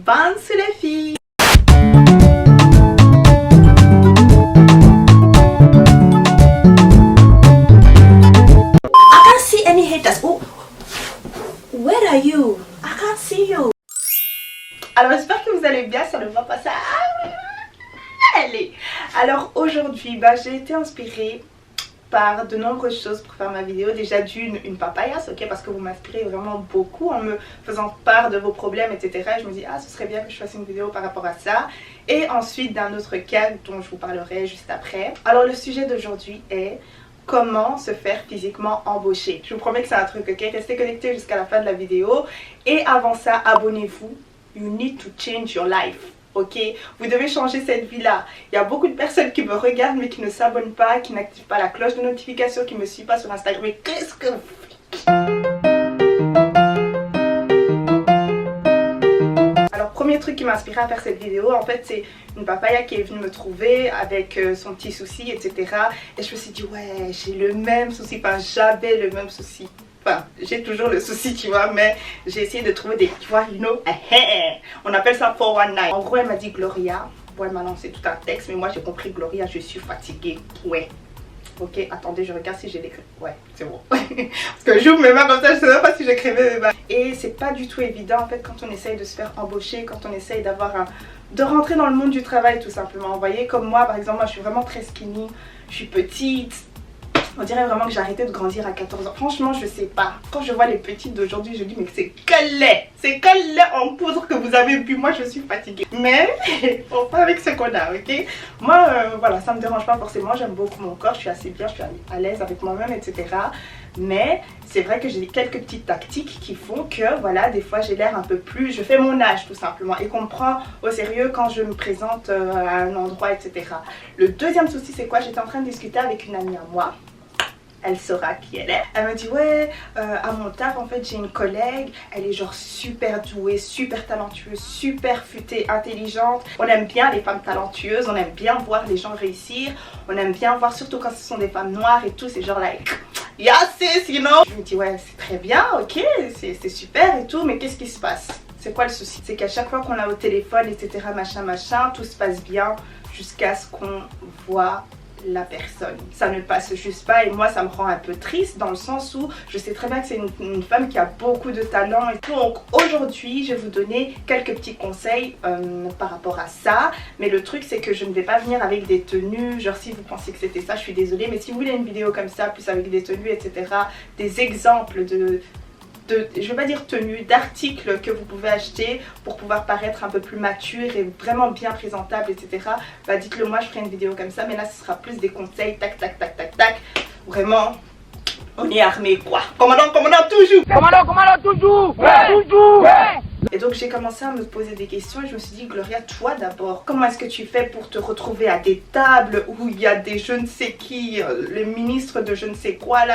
Bonsoir les filles. I can't see any haters. Oh, where are you? I can't see you. Alors j'espère que vous allez bien, ça ne va pas ça. Allez. Alors aujourd'hui, j'ai été inspirée par de nombreuses choses pour faire ma vidéo. Déjà une papayas, ok, parce que vous m'inspirez vraiment beaucoup en me faisant part de vos problèmes, etc. Et je me dis, ah, ce serait bien que je fasse une vidéo par rapport à ça. Et ensuite d'un autre cas dont je vous parlerai juste après. Alors le sujet d'aujourd'hui est comment se faire physiquement embaucher. Je vous promets que c'est un truc, ok, restez connectés jusqu'à la fin de la vidéo. Et avant ça, abonnez-vous. You need to change your life. Ok, vous devez changer cette vie-là. Il y a beaucoup de personnes qui me regardent mais qui ne s'abonnent pas, qui n'activent pas la cloche de notification, qui ne me suivent pas sur Instagram. Mais qu'est-ce que vous faites? Alors, premier truc qui m'a inspiré à faire cette vidéo, en fait, c'est une papaya qui est venue me trouver avec son petit souci, etc. Et je me suis dit, ouais, j'ai le même souci, enfin, j'avais le même souci. Enfin, j'ai toujours le souci, tu vois, mais j'ai essayé de trouver des, tu vois, you know, on appelle ça 419. En gros, elle m'a dit Gloria. Bon, elle m'a lancé tout un texte, mais moi j'ai compris Gloria, je suis fatiguée. Ouais. Ok, attendez, je regarde si j'ai l'écrit. Ouais, c'est bon. Parce que j'ouvre mes mains comme ça, je sais même pas si j'écrivais mes mains. Et c'est pas du tout évident en fait quand on essaye de se faire embaucher, quand on essaye d'avoir de rentrer dans le monde du travail tout simplement. Vous voyez, comme moi par exemple, moi je suis vraiment très skinny, je suis petite. On dirait vraiment que j'ai arrêté de grandir à 14 ans. Franchement, je sais pas. Quand je vois les petites d'aujourd'hui, je dis mais c'est quel lait? C'est quel lait en poudre que vous avez bu? Moi, je suis fatiguée. Mais on fait avec ce qu'on a, ok? Moi, voilà, ça me dérange pas forcément. J'aime beaucoup mon corps. Je suis assez bien, je suis à l'aise avec moi-même, etc. Mais c'est vrai que j'ai quelques petites tactiques qui font que, voilà, des fois, j'ai l'air un peu plus... Je fais mon âge, tout simplement. Et qu'on me prend au sérieux quand je me présente à un endroit, etc. Le deuxième souci, c'est quoi? J'étais en train de discuter avec une amie à moi. Elle saura qui elle est. Elle m'a dit ouais, à mon taf en fait j'ai une collègue, elle est genre super douée, super talentueuse, super futée, intelligente. On aime bien les femmes talentueuses, on aime bien voir les gens réussir, on aime bien voir surtout quand ce sont des femmes noires et tout, c'est genre like yes sis, you know. Je me dis ouais c'est très bien, ok, c'est super et tout, mais qu'est-ce qui se passe? C'est quoi le souci? C'est qu'à chaque fois qu'on a au téléphone, etc. machin, tout se passe bien jusqu'à ce qu'on voit la personne. Ça ne passe juste pas et moi ça me rend un peu triste dans le sens où je sais très bien que c'est une femme qui a beaucoup de talent. Et donc aujourd'hui je vais vous donner quelques petits conseils par rapport à ça. Mais le truc c'est que je ne vais pas venir avec des tenues, genre si vous pensez que c'était ça, je suis désolée. Mais si vous voulez une vidéo comme ça, plus avec des tenues, etc. Des exemples je veux pas dire tenue, d'articles que vous pouvez acheter pour pouvoir paraître un peu plus mature et vraiment bien présentable, etc. Bah dites-le moi, je ferai une vidéo comme ça, mais là ce sera plus des conseils, tac, tac, tac, tac, tac. Vraiment, on est armé quoi. Commandant, toujours. Commandant, toujours. Ouais, toujours. Ouais. Et donc j'ai commencé à me poser des questions et je me suis dit Gloria, toi d'abord, comment est-ce que tu fais pour te retrouver à des tables où il y a des je ne sais qui, le ministre de je ne sais quoi là,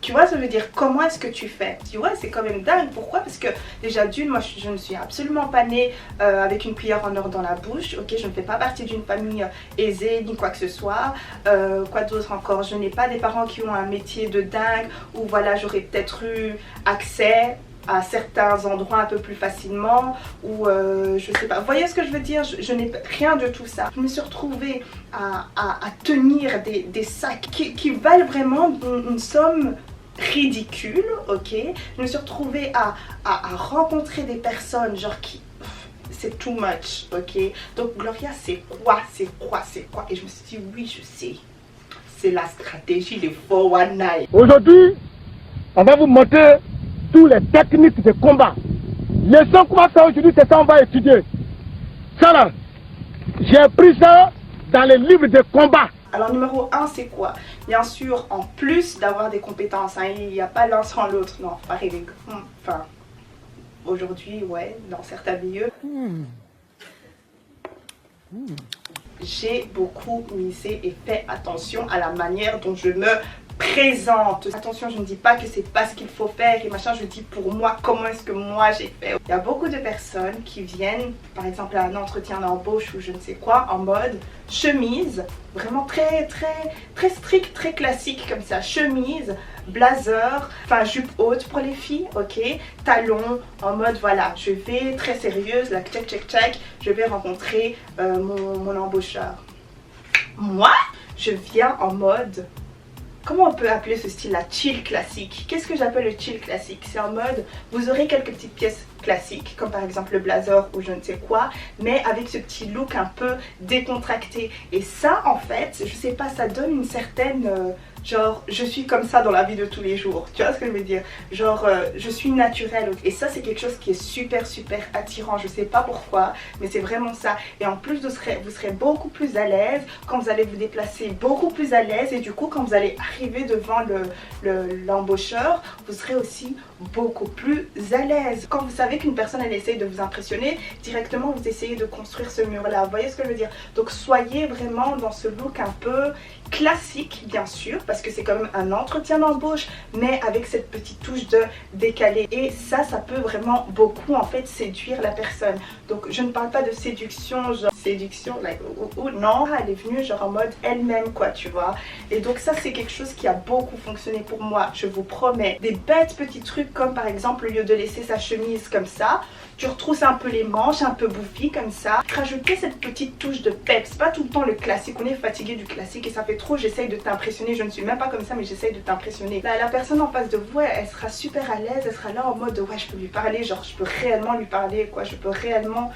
tu vois, ça veut dire comment est-ce que tu fais? Tu vois, c'est quand même dingue. Pourquoi? Parce que déjà d'une, moi je ne suis absolument pas née avec une cuillère en or dans la bouche. Ok, je ne fais pas partie d'une famille aisée ni quoi que ce soit. Quoi d'autre encore? Je n'ai pas des parents qui ont un métier de dingue où voilà, j'aurais peut-être eu accès à certains endroits un peu plus facilement ou je sais pas, vous voyez ce que je veux dire, je n'ai rien de tout ça. Je me suis retrouvée à tenir des sacs qui valent vraiment une somme ridicule, ok. Je me suis retrouvée à rencontrer des personnes genre qui... c'est too much, ok. Donc Gloria, c'est quoi? Et je me suis dit oui, je sais, c'est la stratégie des 419. Aujourd'hui, on va vous montrer toutes les techniques de combat. Leçon qu'on va faire aujourd'hui, c'est ça on va étudier. Ça là, j'ai appris ça dans les livres de combat. Alors numéro 1 c'est quoi? Bien sûr en plus d'avoir des compétences, hein, il n'y a pas l'un sans l'autre, non, pas rêver. Enfin, aujourd'hui ouais, dans certains milieux. J'ai beaucoup misé et fait attention à la manière dont je me présente. Attention, je ne dis pas que c'est pas ce qu'il faut faire et machin, je dis pour moi, comment est-ce que moi j'ai fait. Il y a beaucoup de personnes qui viennent, par exemple à un entretien d'embauche ou je ne sais quoi, en mode chemise, vraiment très strict, très classique comme ça, chemise, blazer, enfin jupe haute pour les filles, ok, talons, en mode voilà, je vais très sérieuse, là, check, je vais rencontrer mon embaucheur. Moi, je viens en mode, comment on peut appeler ce style là, chill classique. Qu'est-ce que j'appelle le chill classique? C'est en mode, vous aurez quelques petites pièces classiques, comme par exemple le blazer ou je ne sais quoi, mais avec ce petit look un peu décontracté. Et ça, en fait, je sais pas, ça donne une certaine... genre, je suis comme ça dans la vie de tous les jours. Tu vois ce que je veux dire? Genre, je suis naturelle. Et ça, c'est quelque chose qui est super attirant. Je sais pas pourquoi, mais c'est vraiment ça. Et en plus, vous serez beaucoup plus à l'aise quand vous allez vous déplacer, beaucoup plus à l'aise. Et du coup, quand vous allez arriver devant l'embaucheur, vous serez aussi beaucoup plus à l'aise. Quand vous savez qu'une personne, elle essaye de vous impressionner, directement, vous essayez de construire ce mur-là. Vous voyez ce que je veux dire? Donc, soyez vraiment dans ce look un peu classique, bien sûr, parce que c'est quand même un entretien d'embauche, mais avec cette petite touche de décalé. Et ça peut vraiment beaucoup en fait séduire la personne. Donc je ne parle pas de séduction, genre séduction, like, non, elle est venue genre en mode elle-même quoi, tu vois. Et donc ça c'est quelque chose qui a beaucoup fonctionné pour moi, je vous promets. Des bêtes petits trucs comme par exemple au lieu de laisser sa chemise comme ça, tu retrousses un peu les manches, un peu bouffi comme ça. Rajouter cette petite touche de peps, pas tout le temps le classique, on est fatigué du classique et ça fait trop, j'essaye de t'impressionner, je ne suis même pas comme ça mais j'essaye de t'impressionner. La personne en face de vous, elle sera super à l'aise, elle sera là en mode ouais je peux lui parler, genre je peux réellement lui parler quoi, je peux réellement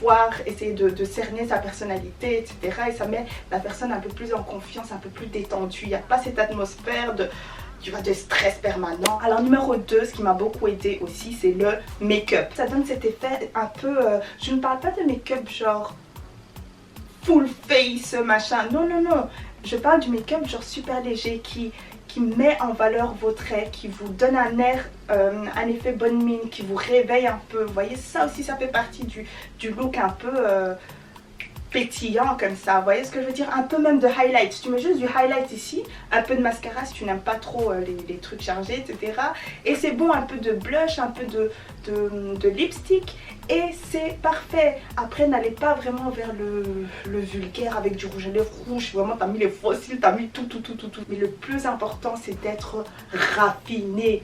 voir, essayer de cerner sa personnalité etc. Et ça met la personne un peu plus en confiance, un peu plus détendue, il n'y a pas cette atmosphère de... tu vois, de stress permanent. Alors numéro 2, ce qui m'a beaucoup aidé aussi, c'est le make-up. Ça donne cet effet un peu... je ne parle pas de make-up genre full face machin, non. Je parle du make-up genre super léger qui met en valeur vos traits, qui vous donne un air, un effet bonne mine, qui vous réveille un peu. Vous voyez, ça aussi ça fait partie du look un peu... pétillant comme ça, vous voyez ce que je veux dire, un peu même de highlight. Si tu mets juste du highlight ici, un peu de mascara si tu n'aimes pas trop les trucs chargés etc, et c'est bon, un peu de blush, un peu de lipstick et c'est parfait. Après n'allez pas vraiment vers le vulgaire avec du rouge à lèvres rouge, vraiment t'as mis les fossiles, t'as mis tout, mais le plus important c'est d'être raffiné.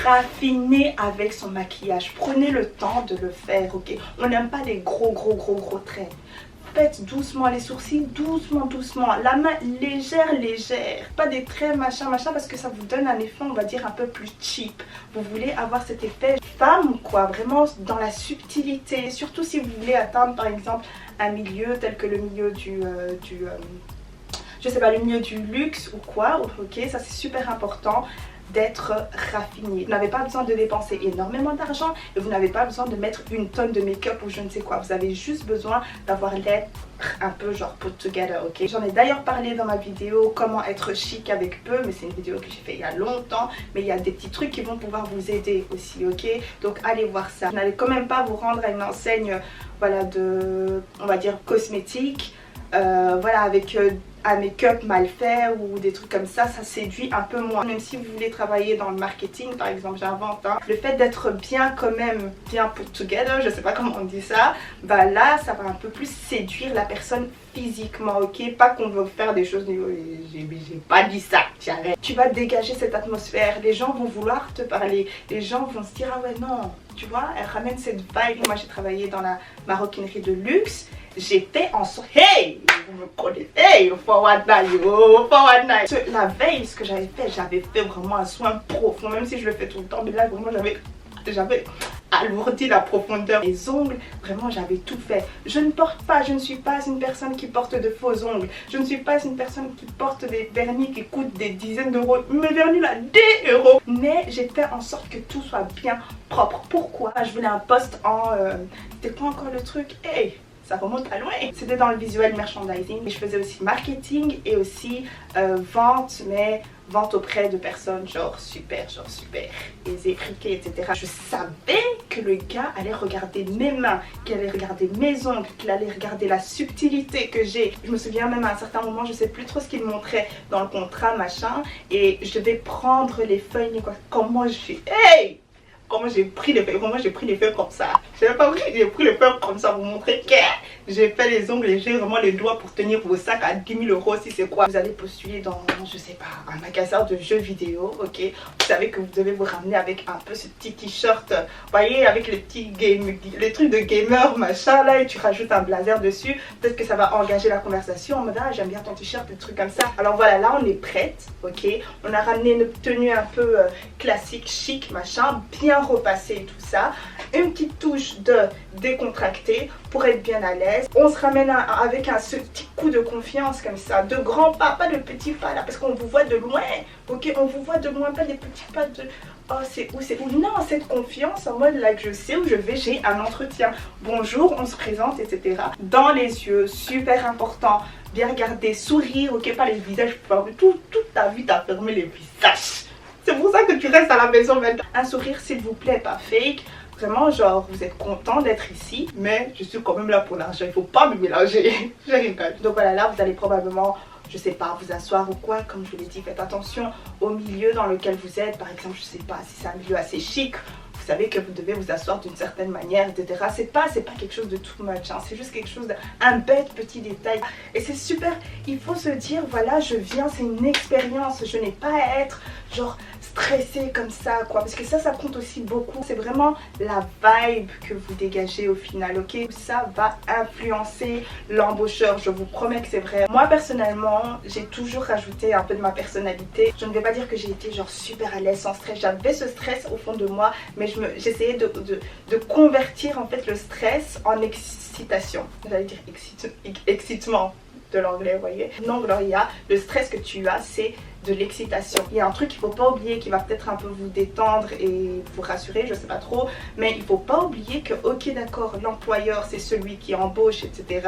Raffiner avec son maquillage, prenez le temps de le faire, ok. On n'aime pas les gros traits. Faites doucement les sourcils, doucement, la main légère, pas des traits machin parce que ça vous donne un effet on va dire un peu plus cheap. Vous voulez avoir cet effet femme quoi, vraiment dans la subtilité, surtout si vous voulez atteindre par exemple un milieu tel que le milieu je sais pas, le milieu du luxe ou quoi, ok, ça c'est super important d'être raffiné. Vous n'avez pas besoin de dépenser énormément d'argent et vous n'avez pas besoin de mettre une tonne de make-up ou je ne sais quoi. Vous avez juste besoin d'avoir l'air un peu genre put together, ok. J'en ai d'ailleurs parlé dans ma vidéo comment être chic avec peu, mais c'est une vidéo que j'ai fait il y a longtemps, mais il y a des petits trucs qui vont pouvoir vous aider aussi, ok. Donc allez voir ça. Vous n'allez quand même pas vous rendre à une enseigne, voilà, de, on va dire cosmétique, voilà, avec un make-up mal fait ou des trucs comme ça séduit un peu moins. Même si vous voulez travailler dans le marketing par exemple, j'invente, hein, le fait d'être bien quand même, bien put together, je sais pas comment on dit ça, bah là ça va un peu plus séduire la personne physiquement, ok. Pas qu'on veut faire des choses, j'ai pas dit ça, j'arrête. Tu vas dégager cette atmosphère, les gens vont vouloir te parler, les gens vont se dire ah ouais non, tu vois, elle ramène cette vibe. Moi j'ai travaillé dans la maroquinerie de luxe, j'étais en soin. Hey, vous me connaissez, hey, forward night. La veille, ce que j'avais fait vraiment un soin profond, même si je le fais tout le temps, mais là vraiment j'avais alourdi la profondeur des ongles, vraiment j'avais tout fait. Je ne suis pas une personne qui porte de faux ongles, je ne suis pas une personne qui porte des vernis qui coûtent des dizaines d'euros, mes vernis là 10 euros, mais j'ai fait en sorte que tout soit bien propre. Pourquoi? Je voulais un post en c'était quoi encore le truc, hey, ça remonte à loin. C'était dans le visual merchandising. Et je faisais aussi marketing et aussi vente, mais vente auprès de personnes genre super aisées, friquées, etc. Je savais que le gars allait regarder mes mains, qu'il allait regarder mes ongles, qu'il allait regarder la subtilité que j'ai. Je me souviens même à un certain moment, je sais plus trop ce qu'il montrait dans le contrat, machin, et je devais prendre les feuilles, quoi. Comment j'ai pris les feuilles comme ça. Je n'avais pas pris, j'ai pris les feuilles comme ça pour vous montrer que j'ai fait les ongles et j'ai vraiment les doigts pour tenir vos sacs à 10 000 € si c'est quoi. Vous allez postuler dans, je sais pas, un magasin de jeux vidéo, ok. Vous savez que vous devez vous ramener avec un peu ce petit t-shirt, vous voyez, avec les petits les trucs de gamer, machin là, et tu rajoutes un blazer dessus. Peut-être que ça va engager la conversation en mode ah j'aime bien ton t-shirt, des trucs comme ça. Alors voilà, là on est prête, ok. On a ramené une tenue un peu classique, chic, machin, bien repassée et tout ça. Une petite touche de décontracté pour être bien à l'aise. On se ramène avec ce petit coup de confiance comme ça, de grands pas, pas de petits pas là, parce qu'on vous voit de loin, ok, on vous voit de loin, pas des petits pas de oh c'est où, non, cette confiance en mode là que je sais où je vais, j'ai un entretien, bonjour, on se présente, etc. Dans les yeux, super important, bien regarder, sourire, ok, pas les visages, toute ta vie t'as fermé les visages. C'est pour ça que tu restes à la maison maintenant. Un sourire s'il vous plaît, pas fake. Vraiment genre vous êtes content d'être ici, mais je suis quand même là pour l'argent, il faut pas me mélanger. Je rigole. Donc voilà, là vous allez probablement, je sais pas, vous asseoir ou quoi, comme je vous l'ai dit, faites attention au milieu dans lequel vous êtes. Par exemple, je sais pas, si c'est un milieu assez chic, vous savez que vous devez vous asseoir d'une certaine manière, etc. C'est pas quelque chose de too much, hein. C'est juste quelque chose un bête petit détail. Et c'est super, il faut se dire, voilà, je viens, c'est une expérience, je n'ai pas à être genre stressé comme ça, quoi, parce que ça compte aussi beaucoup. C'est vraiment la vibe que vous dégagez au final, ok. Ça va influencer l'embaucheur, je vous promets que c'est vrai. Moi personnellement, j'ai toujours rajouté un peu de ma personnalité. Je ne vais pas dire que j'ai été genre super à l'aise, sans stress. J'avais ce stress au fond de moi, mais j'essayais de convertir en fait le stress en excitation. J'allais dire excitement de l'anglais, vous voyez. Non Gloria, le stress que tu as, c'est de l'excitation. Il y a un truc qu'il ne faut pas oublier qui va peut-être un peu vous détendre et vous rassurer, je sais pas trop, mais il ne faut pas oublier que ok d'accord, l'employeur c'est celui qui embauche, etc.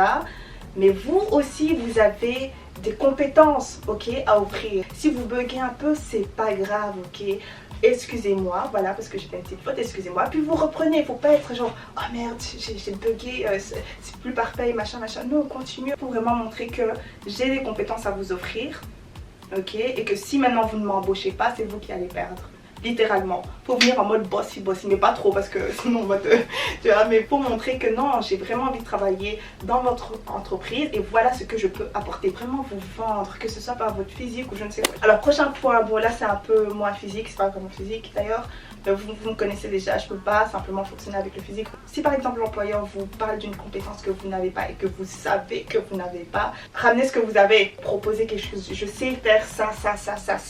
Mais vous aussi vous avez des compétences, ok, à offrir. Si vous buguez un peu, c'est pas grave, ok. Excusez-moi, voilà, parce que j'ai fait une petite faute, excusez-moi. Puis vous reprenez, il faut pas être genre oh merde, j'ai bugué, c'est plus parfait, machin. Non, continuez pour vraiment montrer que j'ai des compétences à vous offrir, ok. Et que si maintenant vous ne m'embauchez pas, c'est vous qui allez perdre. Littéralement, faut venir en mode bossy, mais pas trop parce que sinon on va tu vois, mais pour montrer que non, j'ai vraiment envie de travailler dans votre entreprise et voilà ce que je peux apporter, vraiment vous vendre, que ce soit par votre physique ou je ne sais quoi. Alors prochain point, bon là c'est un peu moins physique, c'est pas vraiment physique d'ailleurs, vous me connaissez déjà, je peux pas simplement fonctionner avec le physique. Si par exemple l'employeur vous parle d'une compétence que vous n'avez pas et que vous savez que vous n'avez pas, ramenez ce que vous avez, proposez quelque chose, je sais faire ça.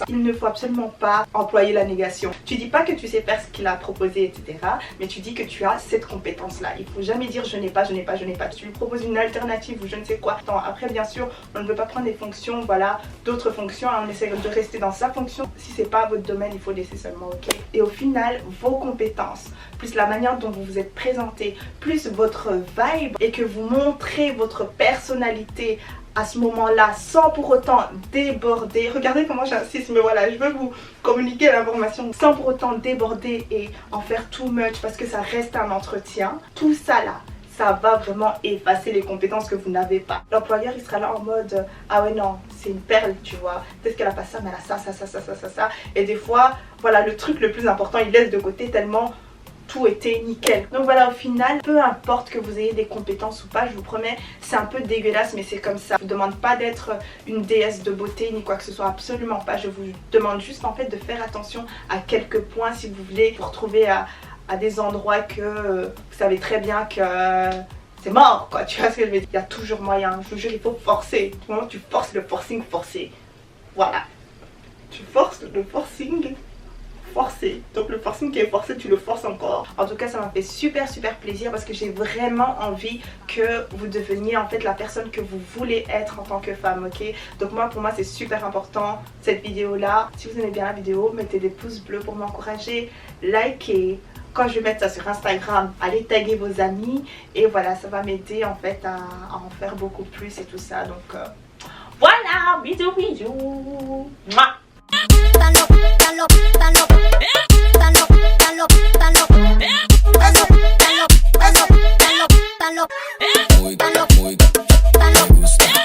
Il ne faut absolument pas employer la négation. Tu dis pas que tu sais faire ce qu'il a proposé, etc. Mais tu dis que tu as cette compétence là. Il faut jamais dire je n'ai pas. Tu lui proposes une alternative ou je ne sais quoi. Après bien sûr, on ne veut pas prendre des fonctions, voilà, d'autres fonctions, on essaie de rester dans sa fonction. Si c'est pas votre domaine, il faut laisser seulement, ok. Et au final, vos compétences, plus la manière dont vous vous êtes présenté, plus votre vibe et que vous montrez votre personnalité à ce moment-là sans pour autant déborder. Regardez comment j'insiste, mais voilà, je veux vous communiquer l'information sans pour autant déborder et en faire too much parce que ça reste un entretien. Tout ça là, ça va vraiment effacer les compétences que vous n'avez pas. L'employeur il sera là en mode ah ouais non, c'est une perle, tu vois, peut-être qu'elle a pas ça mais elle a ça. Et des fois, voilà, le truc le plus important il laisse de côté tellement tout était nickel. Donc voilà, au final, peu importe que vous ayez des compétences ou pas, je vous promets, c'est un peu dégueulasse mais c'est comme ça. Je vous demande pas d'être une déesse de beauté ni quoi que ce soit, absolument pas. Je vous demande juste en fait de faire attention à quelques points si vous voulez vous retrouver à des endroits que vous savez très bien que c'est mort quoi, tu vois ce que je veux dire. Il y a toujours moyen, je vous jure, il faut forcer. Du moment où tu forces le forcing forcé, voilà, tu forces le forcing forcé. Donc le forcing qui est forcé, tu le forces encore. En tout cas, ça m'a fait super plaisir parce que j'ai vraiment envie que vous deveniez en fait la personne que vous voulez être en tant que femme, ok. Donc pour moi c'est super important cette vidéo là. Si vous aimez bien la vidéo, mettez des pouces bleus pour m'encourager, likez, quand je vais mettre ça sur Instagram, allez taguer vos amis et voilà, ça va m'aider en fait à en faire beaucoup plus et tout ça. Donc voilà, bisous bisous. Mouah.